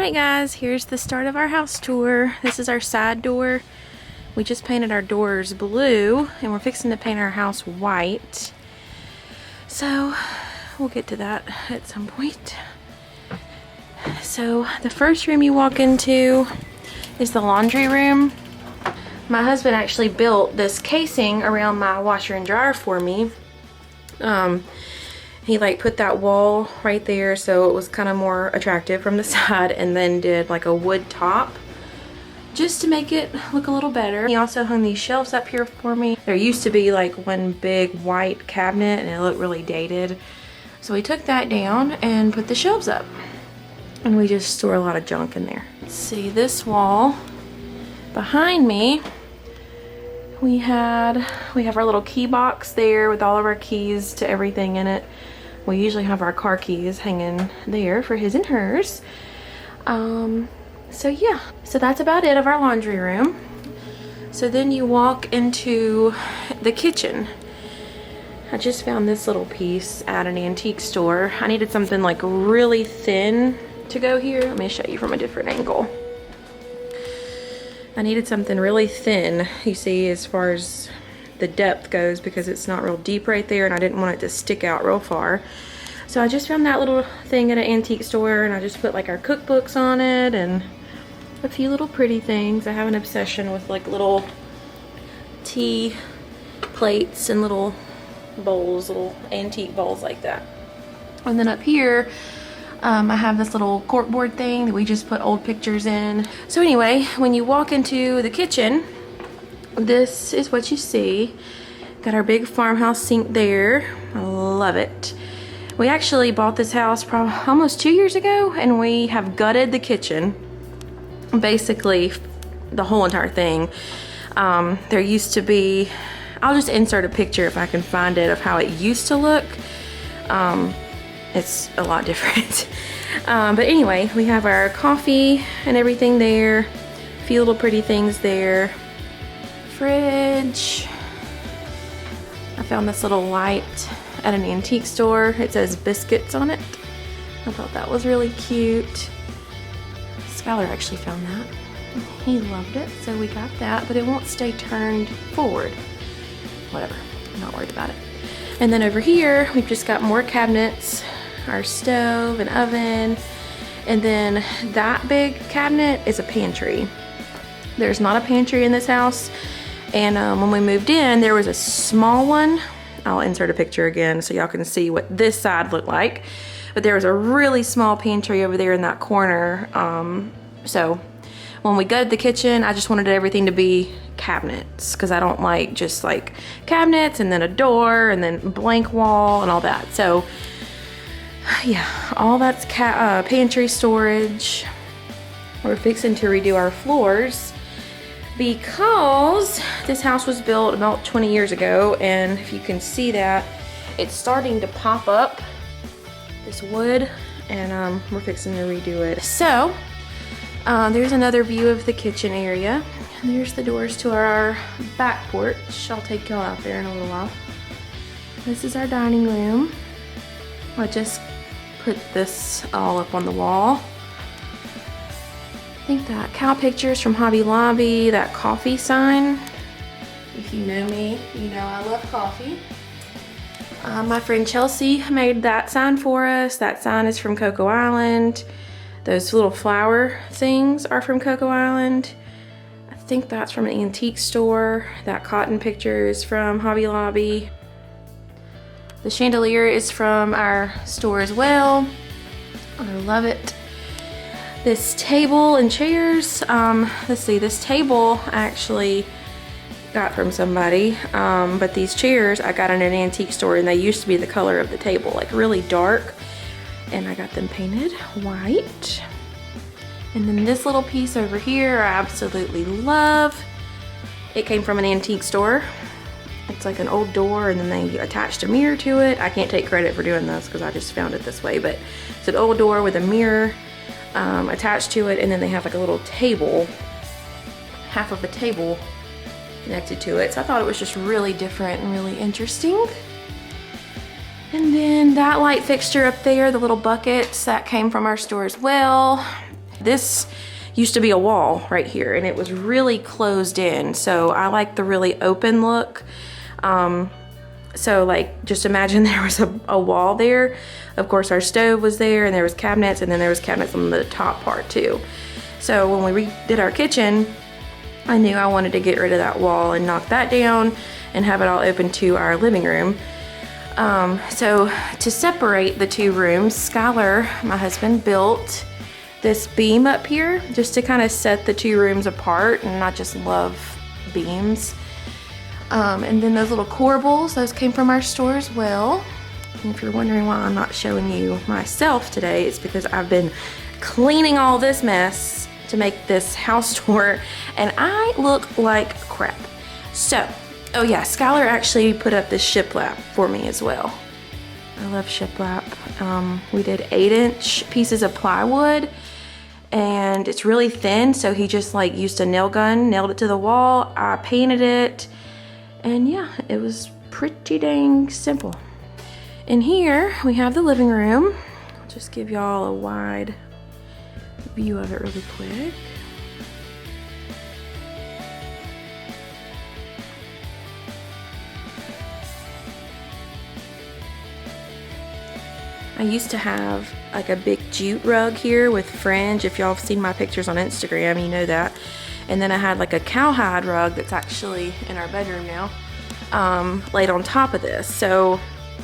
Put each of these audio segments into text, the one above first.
Alright guys, here's the start of our house tour. This is our side door. We just painted our doors blue and we're fixing to paint our house white. So we'll get to that at some point. So the first room you walk into is the laundry room. My husband actually built this casing around my washer and dryer for me. He like put that wall right there so it was kind of more attractive from the side, and then did like a wood top just to make it look a little better. He also hung these shelves up here for me. There used to be like one big white cabinet and it looked really dated. So we took that down and put the shelves up. And we just store a lot of junk in there. Let's see, this wall behind me, we have our little key box there with all of our keys to everything in it. We usually have our car keys hanging there for his and hers. So yeah, so that's about it of our laundry room. So then you walk into the kitchen. I just found this little piece at an antique store. I needed something like really thin to go here. Let me show you from a different angle. I needed something really thin, you see, as far as the depth goes, because it's not real deep right there and I didn't want it to stick out real far. So I just found that little thing at an antique store and I just put like our cookbooks on it and a few little pretty things. I have an obsession with like little tea plates and little bowls, little antique bowls like that. And then up here, I have this little corkboard thing that we just put old pictures in. So anyway, when you walk into the kitchen, this is what you see. Got our big farmhouse sink there. I love it. We actually bought this house probably almost 2 years ago, and we have gutted the kitchen. Basically, the whole entire thing. There used to be, I'll just insert a picture if I can find it, of how it used to look. It's a lot different. But anyway, we have our coffee and everything there. A few little pretty things there. Fridge. I found this little light at an antique store. It says biscuits on it. I thought that was really cute. Skylar actually found that. He loved it, so we got that, but it won't stay turned forward. Whatever, I'm not worried about it. And then over here, we've just got more cabinets, our stove and oven, and then that big cabinet is a pantry. There's not a pantry in this house, and when we moved in, there was a small one. I'll insert a picture again so y'all can see what this side looked like, but there was a really small pantry over there in that corner. So when we gutted the kitchen, I just wanted everything to be cabinets, because I don't like just like cabinets and then a door and then blank wall and all that. So yeah, all that's pantry storage. We're fixing to redo our floors because this house was built about 20 years ago, and if you can see that, it's starting to pop up, this wood, and we're fixing to redo it. So there's another view of the kitchen area. There's the doors to our back porch. I'll take y'all out there in a little while. This is our dining room. I just put this all up on the wall. I think that cow picture's from Hobby Lobby, that coffee sign. If you know me, you know I love coffee. My friend Chelsea made that sign for us. That sign is from Cocoa Island. Those little flower things are from Cocoa Island. I think that's from an antique store. That cotton picture is from Hobby Lobby. The chandelier is from our store as well. I love it. This table and chairs, let's see, this table I actually got from somebody, but these chairs I got in an antique store, and they used to be the color of the table, like really dark, and I got them painted white. And then this little piece over here I absolutely love. It came from an antique store. It's like an old door, and then they attached a mirror to it. I can't take credit for doing this because I just found it this way, but it's an old door with a mirror attached to it, and then they have like a little table, half of a table connected to it. So I thought it was just really different and really interesting. And then that light fixture up there, the little buckets, that came from our store as well. This used to be a wall right here, and it was really closed in, so I like the really open look. So like, just imagine there was a wall there. Of course, our stove was there, and there was cabinets, and then there was cabinets on the top part too. So when we redid our kitchen, I knew I wanted to get rid of that wall and knock that down and have it all open to our living room. So to separate the two rooms, Skylar, my husband, built this beam up here just to kind of set the two rooms apart, and I just love beams. And then those little corbels, those came from our store as well. And if you're wondering why I'm not showing you myself today, it's because I've been cleaning all this mess to make this house tour, and I look like crap. So, oh yeah, Skylar actually put up this shiplap for me as well. I love shiplap. We did 8-inch pieces of plywood, and it's really thin, so he just like used a nail gun, nailed it to the wall. I painted it, and yeah, it was pretty dang simple. In here, we have the living room. I'll just give y'all a wide view of it really quick. I used to have like a big jute rug here with fringe. If y'all have seen my pictures on Instagram, you know that. And then I had like a cowhide rug that's actually in our bedroom now, laid on top of this. So,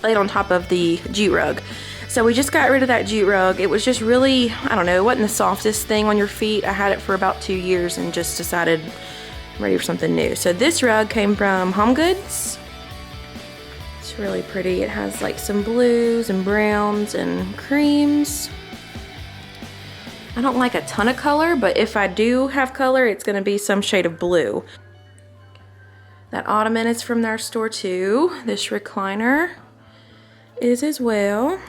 laid on top of the jute rug. So we just got rid of that jute rug. It was just really, I don't know, it wasn't the softest thing on your feet. I had it for about 2 years and just decided I'm ready for something new. So this rug came from Home Goods. It's really pretty. It has like some blues and browns and creams. I don't like a ton of color, but if I do have color, it's gonna be some shade of blue. That ottoman is from our store too. This recliner is as well.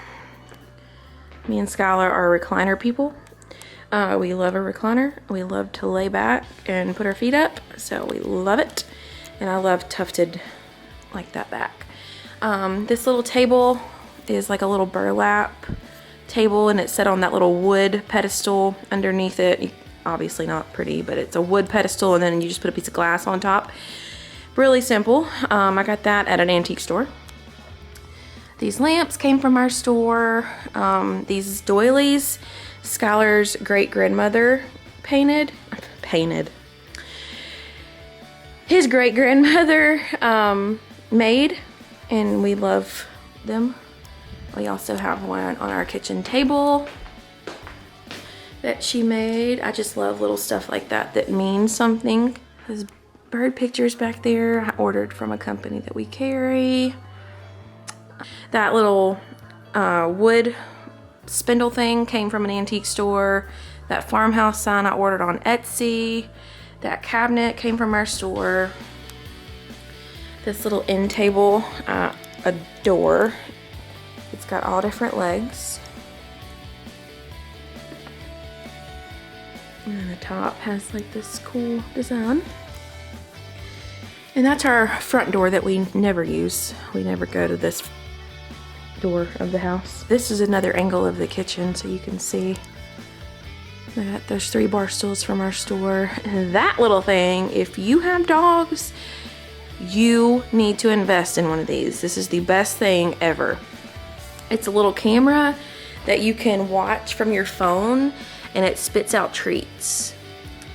Me and Skylar are recliner people. We love a recliner. We love to lay back and put our feet up, so we love it. And I love tufted like that back. This little table is like a little burlap table, and it's set on that little wood pedestal underneath it. Obviously not pretty, but it's a wood pedestal, and then you just put a piece of glass on top. Really simple. I got that at an antique store. These lamps came from our store. These doilies, Skylar's great-grandmother painted. His great-grandmother made, and we love them. We also have one on our kitchen table that she made. I just love little stuff like that that means something. There's bird pictures back there I ordered from a company that we carry. That little wood spindle thing came from an antique store. That farmhouse sign I ordered on Etsy. That cabinet came from our store. This little end table I adore. It's got all different legs. And the top has like this cool design. And that's our front door that we never use. We never go to this door of the house. This is another angle of the kitchen, so you can see that there's 3 bar stools from our store. And that little thing, if you have dogs, you need to invest in one of these. This is the best thing ever. It's a little camera that you can watch from your phone, and it spits out treats.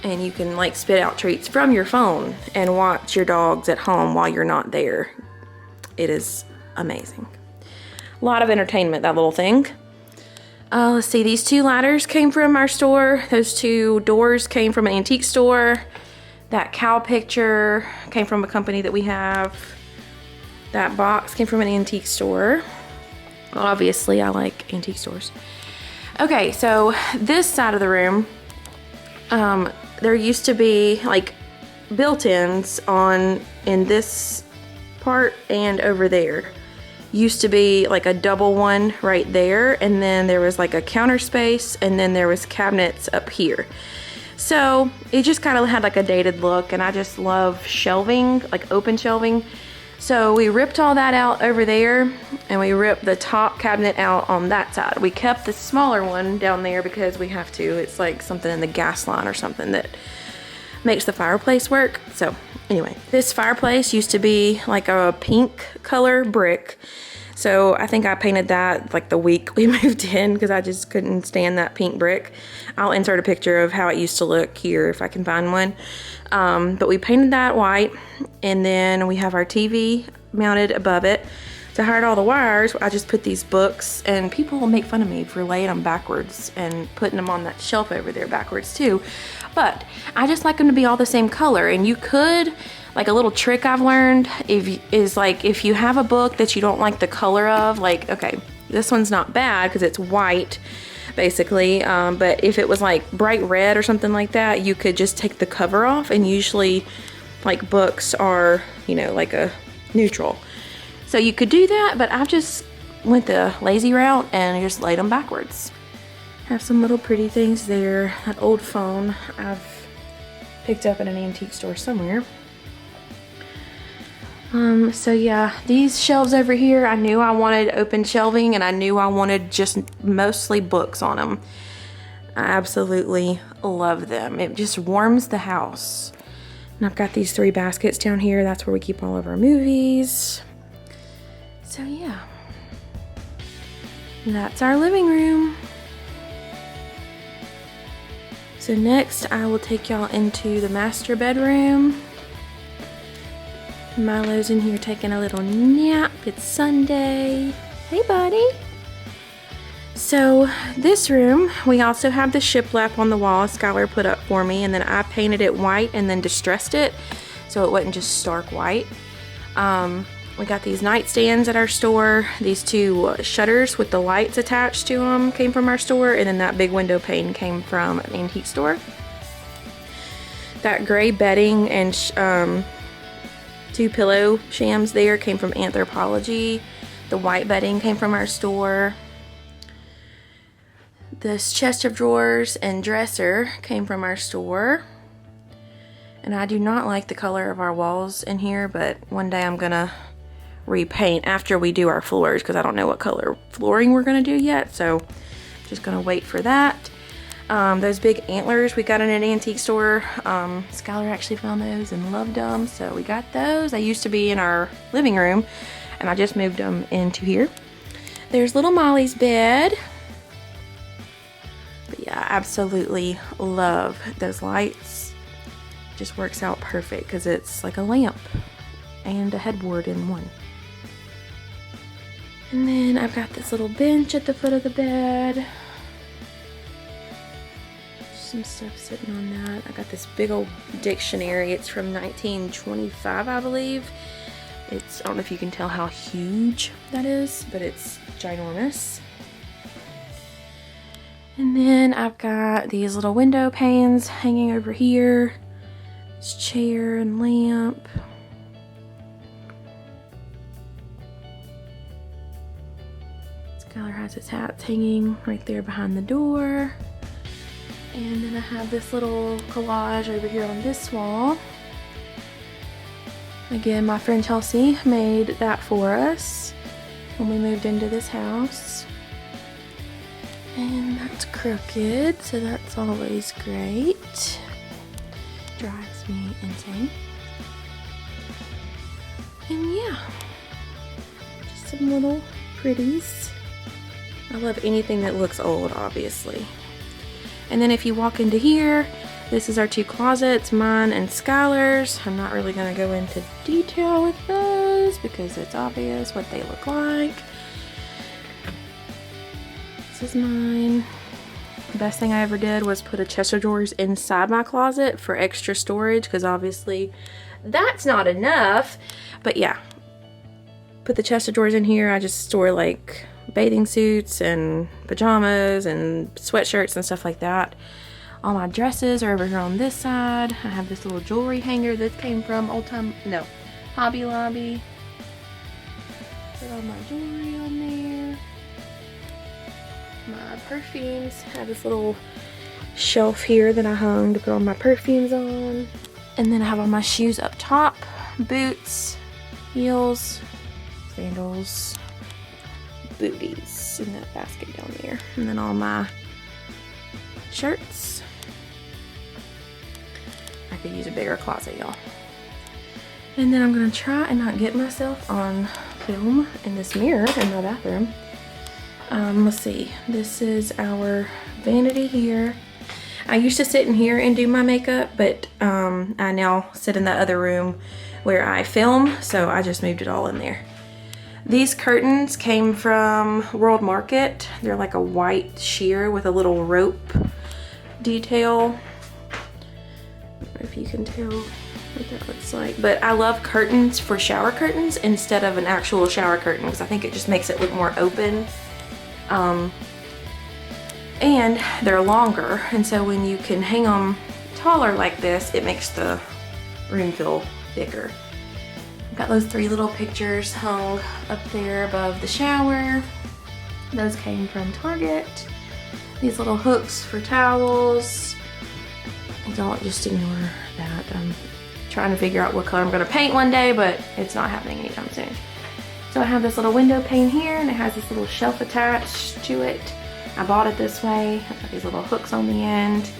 And you can like spit out treats from your phone and watch your dogs at home while you're not there. It is amazing. A lot of entertainment, that little thing. Let's see, these 2 ladders came from our store. Those 2 doors came from an antique store. That cow picture came from a company that we have. That box came from an antique store. Obviously, I like antique stores. Okay, so this side of the room, there used to be like built-ins in this part and over there. Used to be like a double one right there, and then there was like a counter space, and then there was cabinets up here. So it just kind of had like a dated look, and I just love shelving, like open shelving. So we ripped all that out over there, and we ripped the top cabinet out on that side. We kept the smaller one down there because we have to. It's like something in the gas line or something that makes the fireplace work. So anyway, this fireplace used to be like a pink color brick. So I think I painted that like the week we moved in because I just couldn't stand that pink brick. I'll insert a picture of how it used to look here if I can find one. But we painted that white, and then we have our TV mounted above it. To hide all the wires, I just put these books, and people will make fun of me for laying them backwards and putting them on that shelf over there backwards too. But I just like them to be all the same color. And you could, like a little trick I've learned if you have a book that you don't like the color of, like, okay, this one's not bad because it's white basically, but if it was like bright red or something like that, you could just take the cover off, and usually like books are, you know, like a neutral. So you could do that, but I've just went the lazy route and just laid them backwards. Have some little pretty things there. That old phone I've picked up at an antique store somewhere. So yeah, these shelves over here, I knew I wanted open shelving, and I knew I wanted just mostly books on them. I absolutely love them. It just warms the house. And I've got these 3 baskets down here. That's where we keep all of our movies. So yeah, that's our living room. So next I will take y'all into the master bedroom. Milo's in here taking a little nap. It's Sunday. Hey, buddy. So this room, we also have the shiplap on the wall Skylar put up for me, and then I painted it white and then distressed it so it wasn't just stark white. We got these nightstands at our store. These 2 shutters with the lights attached to them came from our store, and then that big window pane came from an antique store. That gray bedding and 2 pillow shams there came from Anthropology. The white bedding came from our store. This chest of drawers and dresser came from our store. And I do not like the color of our walls in here, but one day I'm gonna repaint after we do our floors, because I don't know what color flooring we're gonna do yet, so just gonna wait for that. Those big antlers we got in an antique store. Skylar actually found those and loved them, so we got those. They used to be in our living room, and I just moved them into here. There's little Molly's bed. But yeah, I absolutely love those lights. Just works out perfect because it's like a lamp and a headboard in one. And then I've got this little bench at the foot of the bed. Some stuff sitting on that. I got this big old dictionary. It's from 1925, I believe. I don't know if you can tell how huge that is, but it's ginormous. And then I've got these little window panes hanging over here. This chair and lamp. Skylar has his hats hanging right there behind the door. And then I have this little collage over here on this wall. Again, my friend Chelsea made that for us when we moved into this house. And that's crooked, so that's always great. Drives me insane. And yeah, just some little pretties. I love anything that looks old, obviously. And then if you walk into here, this is our 2 closets, mine and Skylar's. I'm not really going to go into detail with those because it's obvious what they look like. This is mine. The best thing I ever did was put a chest of drawers inside my closet for extra storage, because obviously that's not enough. But yeah, put the chest of drawers in here. I just store like bathing suits and pajamas and sweatshirts and stuff like that. All my dresses are over here on this side. I have this little jewelry hanger that came from Hobby Lobby. Put all my jewelry on there. My perfumes. I have this little shelf here that I hung to put all my perfumes on. And then I have all my shoes up top. Boots. heels, sandals, booties in that basket down there. And then all my shirts. I could use a bigger closet, y'all. And then I'm gonna try and not get myself on film in this mirror in my bathroom. Let's see, this is our vanity here. I used to sit in here and do my makeup, but I now sit in that other room where I film, so I just moved it all in there. These curtains came from World Market. They're like a white sheer with a little rope detail. I don't know if you can tell what that looks like, but I love curtains for shower curtains instead of an actual shower curtain because I think it just makes it look more open. And they're longer, and so when you can hang them taller like this, it makes the room feel bigger. I've got those 3 little pictures hung up there above the shower. Those came from Target. These little hooks for towels. Don't just ignore that. I'm trying to figure out what color I'm gonna paint one day, but it's not happening anytime soon. So I have this little window pane here, and it has this little shelf attached to it. I bought it this way. I've got these little hooks on the end.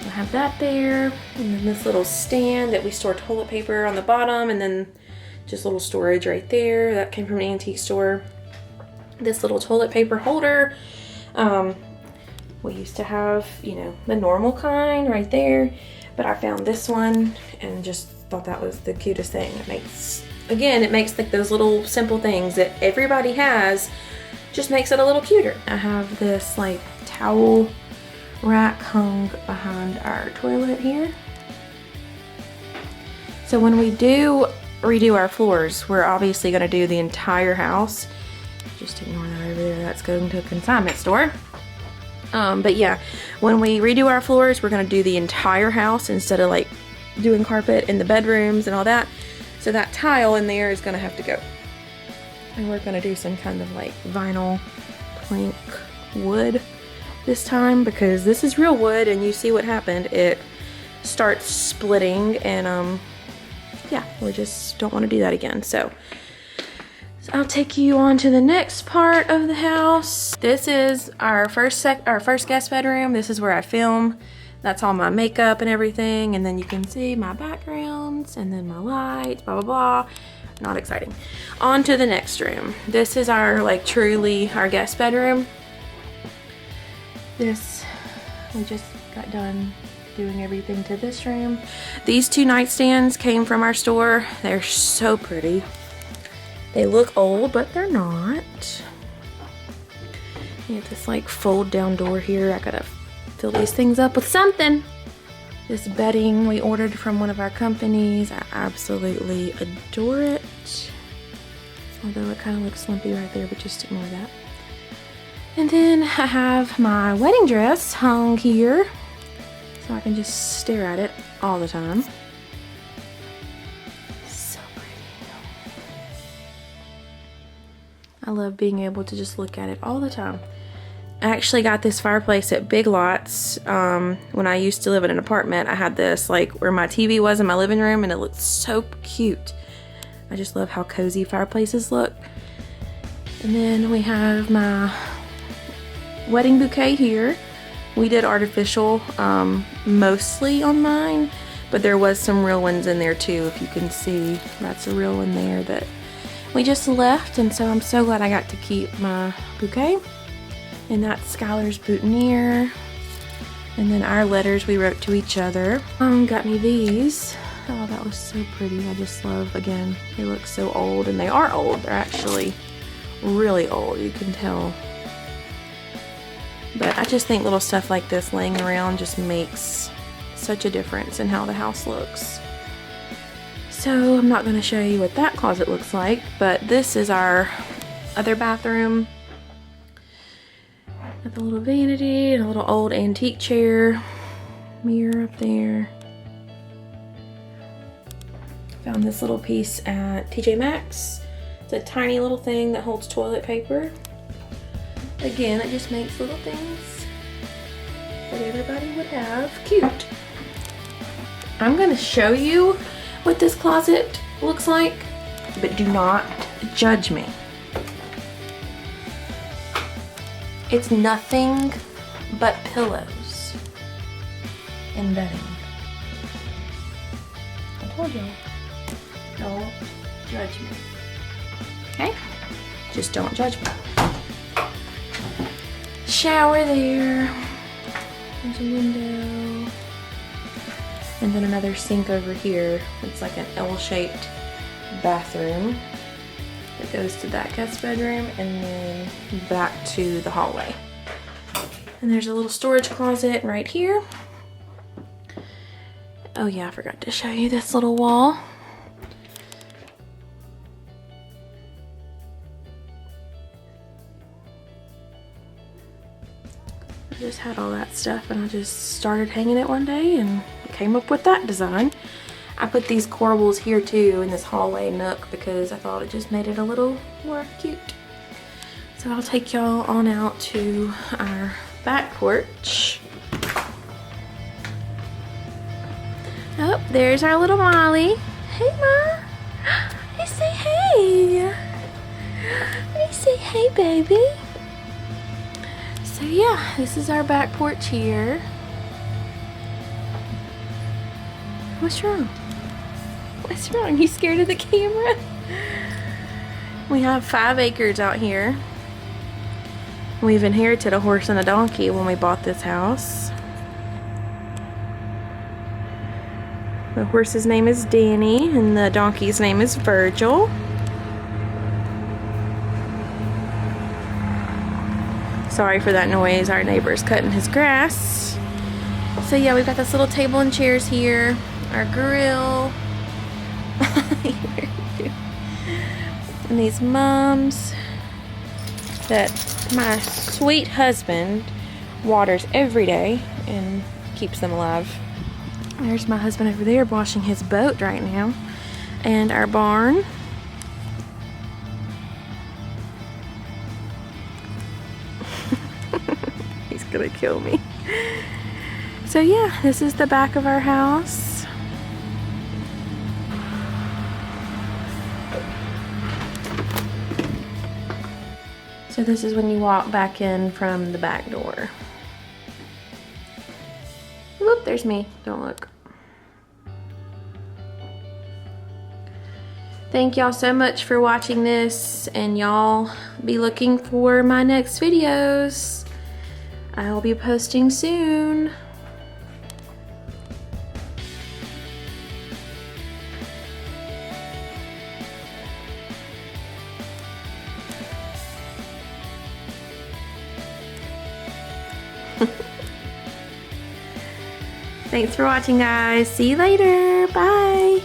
I have that there, and then this little stand that we store toilet paper on the bottom, and then just little storage right there. That came from an antique store. This little toilet paper holder. We used to have, you know, the normal kind right there, but I found this one and just thought that was the cutest thing. It makes, again, it makes like those little simple things that everybody has, just makes it a little cuter. I have this like towel rack hung behind our toilet here. So when we do redo our floors, we're obviously going to do the entire house. Just ignore that over there, that's going to a consignment store. But yeah, when we redo our floors, we're going to do the entire house instead of like doing carpet in the bedrooms and all that. So that tile in there is going to have to go. And we're going to do some kind of like vinyl plank wood this time, because this is real wood and you see what happened. It starts splitting, and yeah, we just don't want to do that again. So I'll take you on to the next part of the house. This is our first guest bedroom. This is where I film. That's all my makeup and everything, and then you can see my backgrounds and then my lights, blah blah blah. Not exciting. On to the next room. This is our, like, truly our guest bedroom. This, we just got done doing everything to this room. These 2 nightstands came from our store. They're so pretty. They look old, but they're not. You have this like fold down door here. I gotta fill these things up with something. This bedding we ordered from one of our companies. I absolutely adore it. Although it kind of looks slumpy right there, but just ignore that. And then I have my wedding dress hung here, so I can just stare at it all the time. So pretty. I love being able to just look at it all the time. I actually got this fireplace at Big Lots. When I used to live in an apartment, I had this like where my TV was in my living room, and it looked so cute. I just love how cozy fireplaces look. And then we have my wedding bouquet here. We did artificial mostly on mine, but there was some real ones in there too. If you can see, that's a real one there that we just left, and so I'm so glad I got to keep my bouquet. And that's Skylar's boutonniere. And then our letters we wrote to each other. Got me these. Oh, that was so pretty. I just love, again, they look so old, and they are old. They're actually really old, you can tell. But I just think little stuff like this laying around just makes such a difference in how the house looks. So I'm not going to show you what that closet looks like, but this is our other bathroom. Got the little vanity and a little old antique chair, mirror up there. Found this little piece at TJ Maxx. It's a tiny little thing that holds toilet paper. Again, it just makes little things that everybody would have cute. I'm gonna show you what this closet looks like but do not judge me. It's nothing but pillows and bedding. I told you. Don't judge me. Okay? Just don't judge me. Shower there. There's a window. And then another sink over here. It's like an L-shaped bathroom that goes to that guest bedroom and then back to the hallway. And there's a little storage closet right here. Oh yeah, I forgot to show you this little wall. I just had all that stuff and I just started hanging it one day and came up with that design. I put these corbels here too in this hallway nook because I thought it just made it a little more cute. So I'll take y'all on out to our back porch. Oh, there's our little Molly. Hey, Ma. Hey, say hey. Hey, say hey, baby. So yeah, this is our back porch here. What's wrong? What's wrong? You scared of the camera? We have 5 acres out here. We've inherited a horse and a donkey when we bought this house. The horse's name is Danny and the donkey's name is Virgil. Sorry for that noise, our neighbor's cutting his grass. So yeah, we've got this little table and chairs here, our grill, and these mums that my sweet husband waters every day and keeps them alive. There's my husband over there washing his boat right now. And our barn. He's gonna kill me. So yeah, this is the back of our house. So this is when you walk back in from the back door. Whoop, there's me. Don't look. Thank y'all so much for watching this, and y'all be looking for my next videos. I'll be posting soon. Thanks for watching, guys. See you later. Bye.